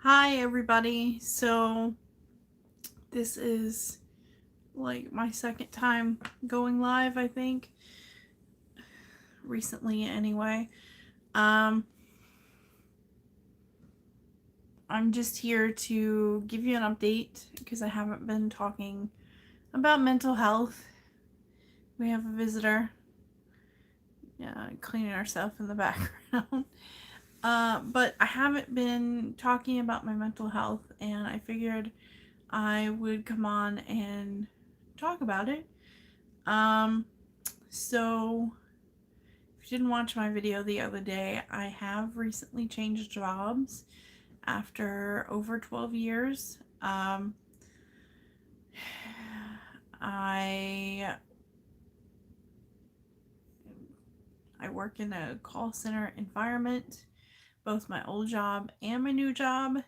Hi, everybody. So, this is like my second time going live, I think, recently anyway. Um, I'm just here to give you an update because I haven't been talking about mental health. We have a visitor cleaning herself in the background. But I haven't been talking about my mental health, and I figured I would come on and talk about it. Um, so if you didn't watch my video the other day, I have recently changed jobs after over 12 years. I I work in a call center environment, both my old job and my new job.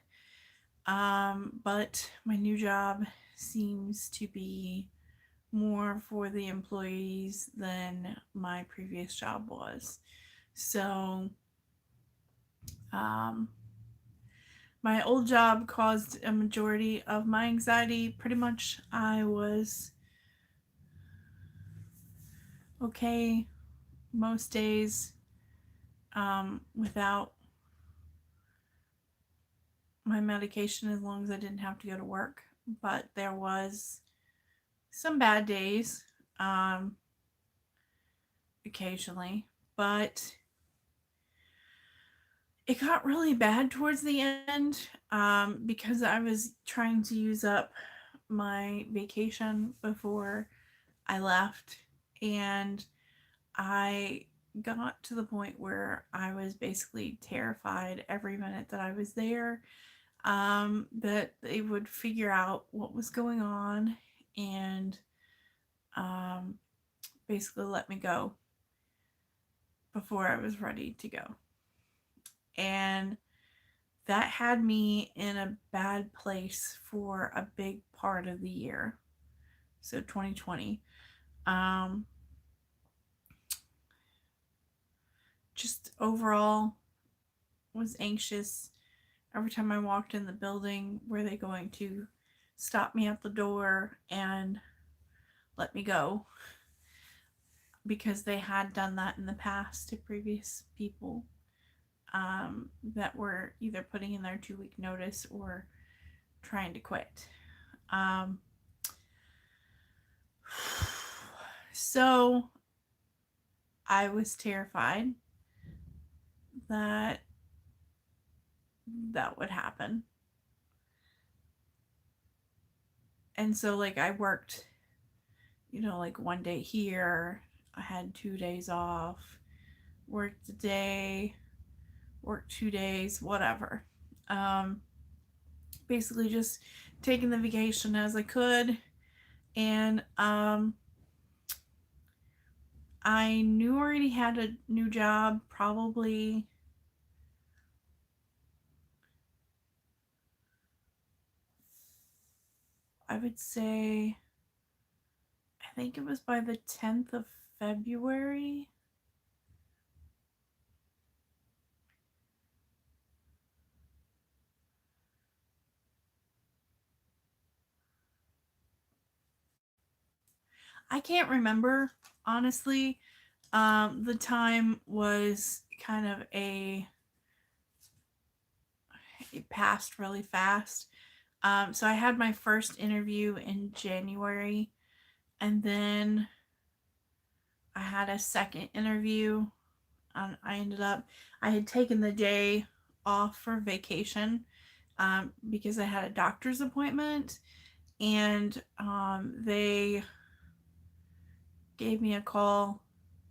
But my new job seems to be more for the employees than my previous job was. So, um, my old job caused a majority of my anxiety. Pretty much, I was okay most days without my medication as long as I didn't have to go to work. But there was some bad days um, occasionally. But it got really bad towards the end because I was trying to use up my vacation before I left. And I got to the point where I was basically terrified every minute that I was there, that they would figure out what was going on and um, basically let me go before I was ready to go. And that had me in a bad place for a big part of the year. So 2020. Um, just overall was anxious every time I walked in the building. Were they going to stop me at the door and let me go? Because they had done that in the past to previous people that were either putting in their 2 week notice or trying to quit. Um, so I was terrified that that would happen. And so, like, I worked, like one day here, I had 2 days off, worked a day, worked 2 days, whatever. Um, Basically, just taking the vacation as I could. And I knew I already had a new job, probably I would say, I think it was by the 10th of February. I can't remember, honestly. The time was kind of it passed really fast. So I had my first interview in January, and then I had a second interview. I had taken the day off for vacation because I had a doctor's appointment, and they gave me a call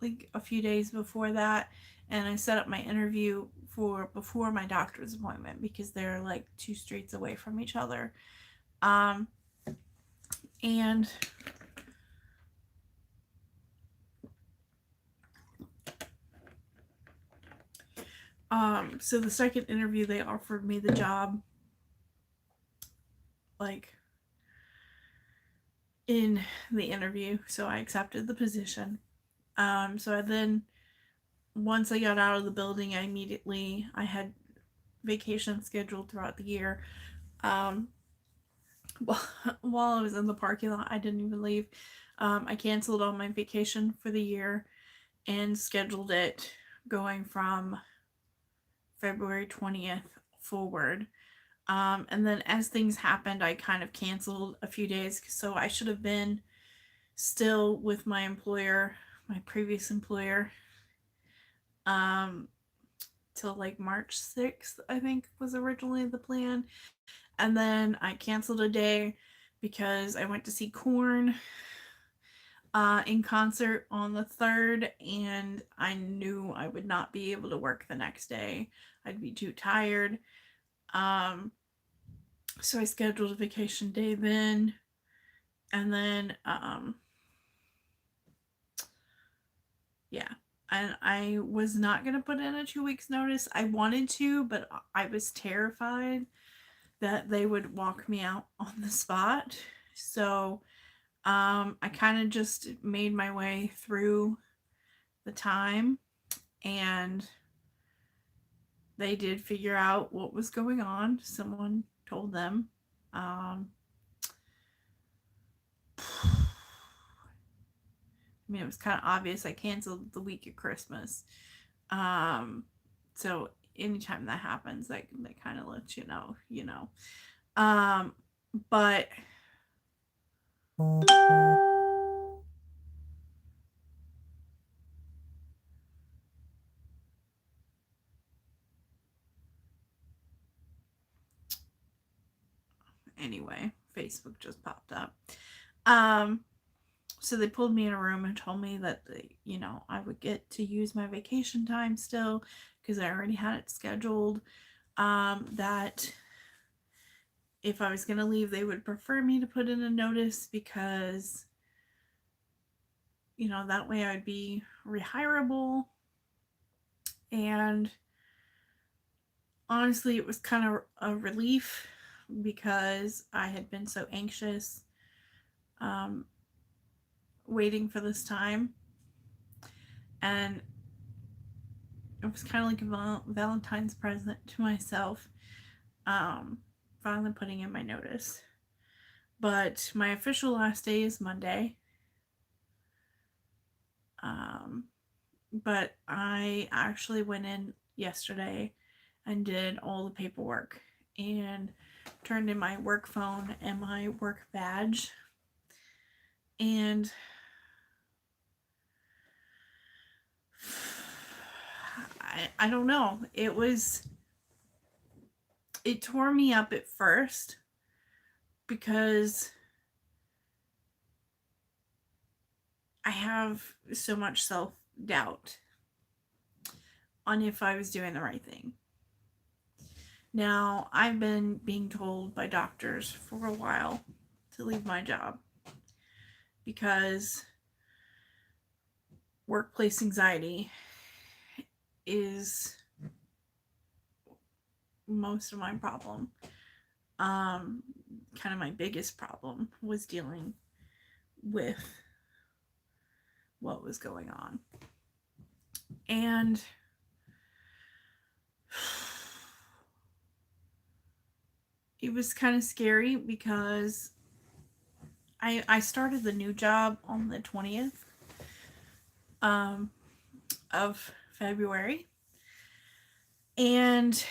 like a few days before that, and I set up my interview for before my doctor's appointment because they're like 2 streets away from each other. Um, and so the second interview, they offered me the job like in the interview, so I accepted the position. So I then, once I got out of the building, I had vacation scheduled throughout the year. Um, while I was in the parking lot, I didn't even leave. I canceled all my vacation for the year and scheduled it going from February 20th forward. And then as things happened, I kind of canceled a few days. So I should have been still with my employer, my previous employer, um, till like March 6th, I think was originally the plan. And then I canceled a day because I went to see Korn in concert on the 3rd, and I knew I would not be able to work the next day. I'd be too tired. Um, so I scheduled a vacation day then, and then yeah. And I was not going to put in a 2 weeks notice. I wanted to, but I was terrified that they would walk me out on the spot. So I kind of just made my way through the time, and they did figure out what was going on. Someone told them. I mean, it was kind of obvious. I canceled the week of Christmas. Um, so anytime that happens, that kind of lets you know. But anyway, Facebook just popped up. Um, so they pulled me in a room and told me that I would get to use my vacation time still because I already had it scheduled. That if I was going to leave, they would prefer me to put in a notice because that way I'd be rehirable. And honestly, it was kind of a relief because I had been so anxious waiting for this time. And it was kind of like a Valentine's present to myself, finally putting in my notice. But my official last day is Monday. But I actually went in yesterday and did all the paperwork and turned in my work phone and my work badge. And I don't know. It tore me up at first because I have so much self-doubt on if I was doing the right thing. Now, I've been being told by doctors for a while to leave my job because workplace anxiety is most of my problem. Kind of my biggest problem was dealing with what was going on. And it was kind of scary because I started the new job on the 20th of February. And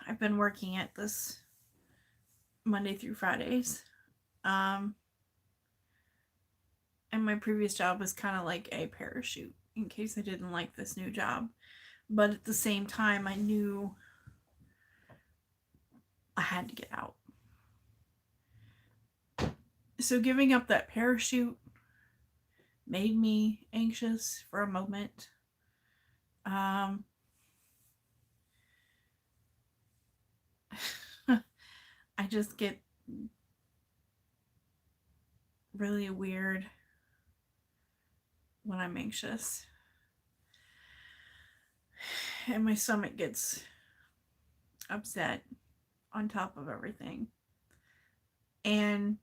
I've been working at this Monday through Fridays. And my previous job was kind of like a parachute in case I didn't like this new job. But at the same time, I knew I had to get out. So giving up that parachute made me anxious for a moment. I just get really weird when I'm anxious. And my stomach gets upset on top of everything. And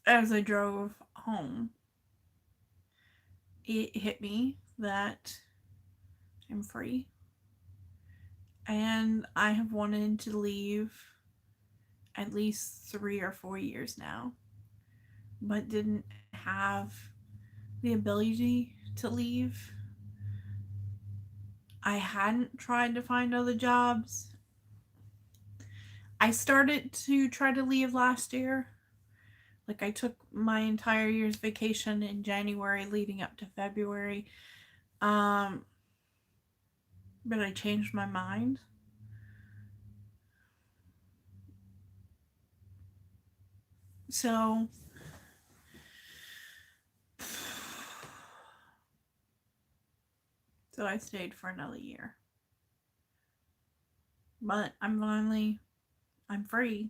as I drove home, it hit me that I'm free. And I have wanted to leave at least 3 or 4 years now, but didn't have the ability to leave. I hadn't tried to find other jobs. I started to try to leave last year. Like, I took my entire year's vacation in January leading up to February. Um, but I changed my mind. So, I stayed for another year. But I'm free.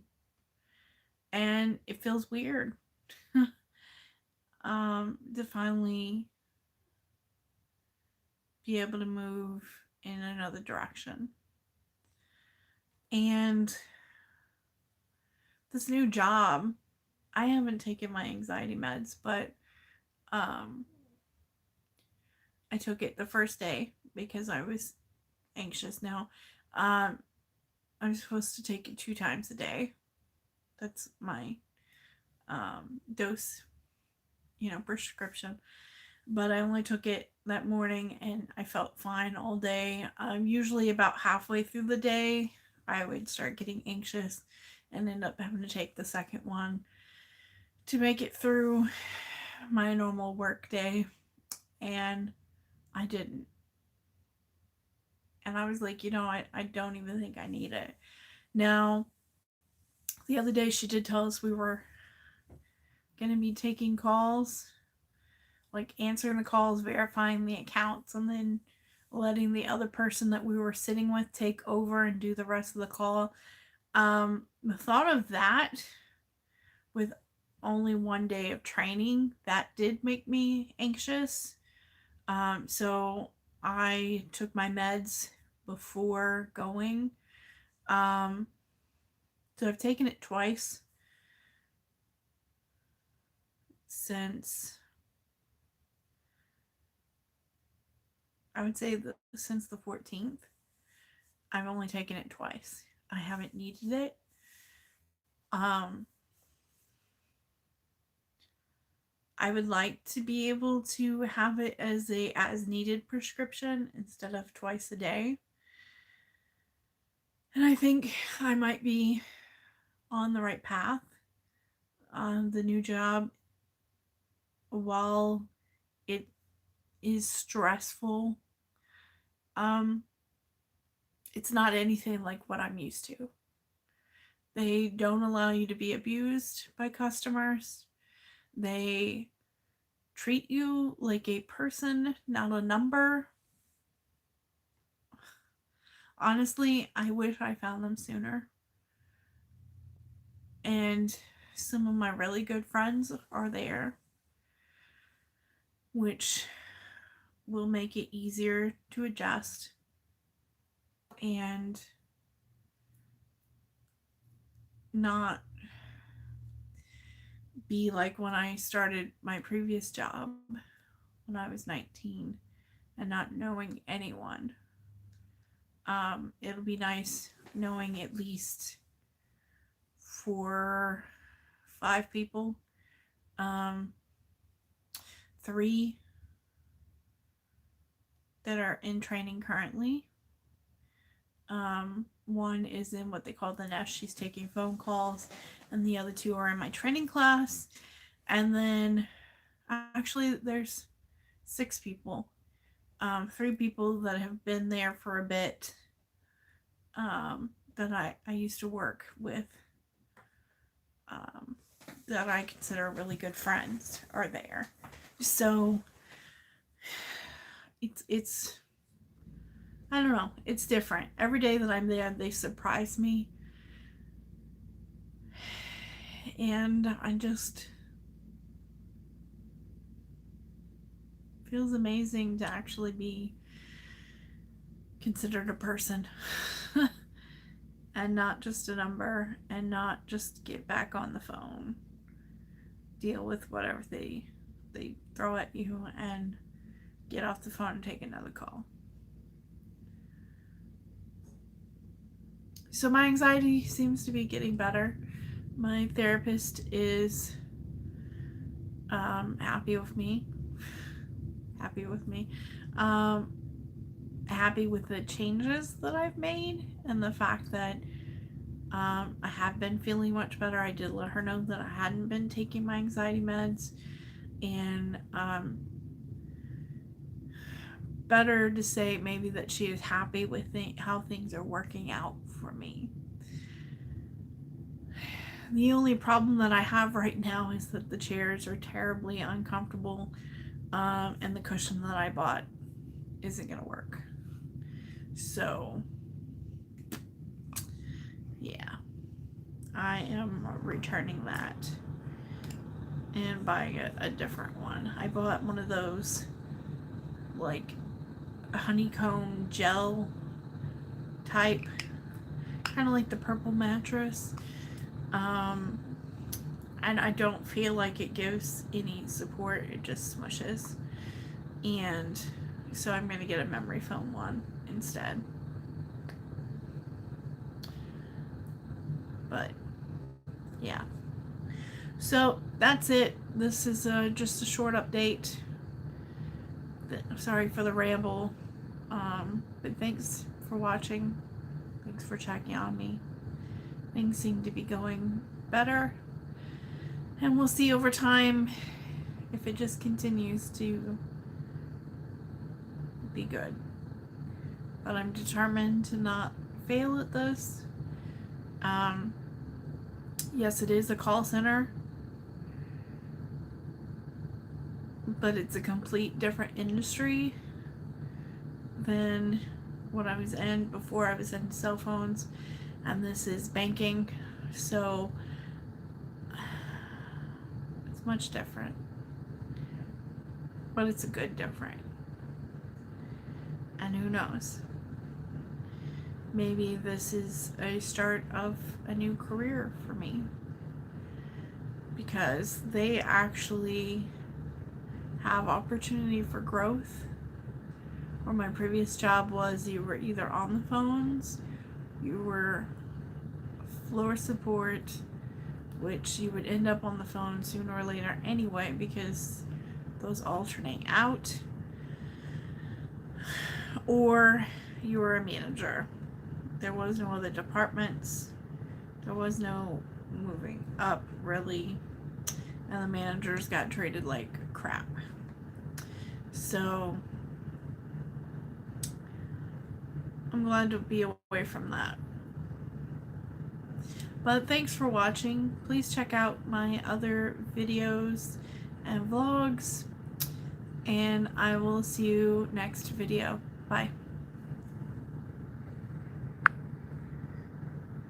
And it feels weird to finally be able to move in another direction. And this new job, I haven't taken my anxiety meds, but um, I took it the first day because I was anxious. Now, um, I'm supposed to take it 2 times a day. That's my dose, prescription. But I only took it that morning and I felt fine all day. Usually, about halfway through the day, I would start getting anxious and end up having to take the second one to make it through my normal work day. And I didn't. And I was like, I don't even think I need it. Now, the other day she did tell us we were going to be taking calls, like answering the calls, verifying the accounts, and then letting the other person that we were sitting with take over and do the rest of the call. The thought of that with only one day of training, that did make me anxious. So I took my meds before going. Um, so I've taken it twice since, I would say, since the 14th. I've only taken it twice. I haven't needed it. Um, I would like to be able to have it as a as needed prescription instead of twice a day. And I think I might be on the right path. The new job, while it is stressful, um, it's not anything like what I'm used to. They don't allow you to be abused by customers. They treat you like a person, not a number. Honestly, I wish I found them sooner. And some of my really good friends are there, which will make it easier to adjust and not be like when I started my previous job when I was 19 and not knowing anyone. It'll be nice knowing at least 4, 5 people. Um, 3 that are in training currently. One is in what they call the nest. She's taking phone calls, and the other 2 are in my training class. And then, actually, there's 6 people. 3 people that have been there for a bit. That I used to work with. Um, that I consider really good friends are there. So it's I don't know. It's different. Every day that I'm there, they surprise me. And I just feels amazing to actually be considered a person and not just a number and not just get back on the phone. Deal with whatever they throw at you and get off the phone and take another call. So my anxiety seems to be getting better. My therapist is happy with me. Happy with me. Um, Happy with the changes that I've made and the fact that I have been feeling much better. I did let her know that I hadn't been taking my anxiety meds, and better to say maybe that she is happy with how things are working out for me. The only problem that I have right now is that the chairs are terribly uncomfortable, and the cushion that I bought isn't going to work. So, yeah, I am returning that and buying a different one. I bought one of those, like, honeycomb gel type, kind of like the purple mattress. And I don't feel like it gives any support, it just smushes. And so I'm going to get a memory foam one instead. But yeah, so that's it. This is just a short update. Sorry for the ramble, but thanks for watching. Thanks for checking on me. Things seem to be going better, and we'll see over time if it just continues to be good. But I'm determined to not fail at this. Yes, it is a call center, but it's a complete different industry than what I was in before. I was in cell phones, and this is banking, so it's much different, but it's a good different. And who knows, maybe this is a start of a new career for me, because they actually have opportunity for growth. Where my previous job was, you were either on the phones, you were floor support, which you would end up on the phone sooner or later anyway because those alternate out, or you were a manager. There was no other departments, there was no moving up really, and the managers got treated like crap. So I'm glad to be away from that. But thanks for watching. Please check out my other videos and vlogs, and I will see you next video. Bye.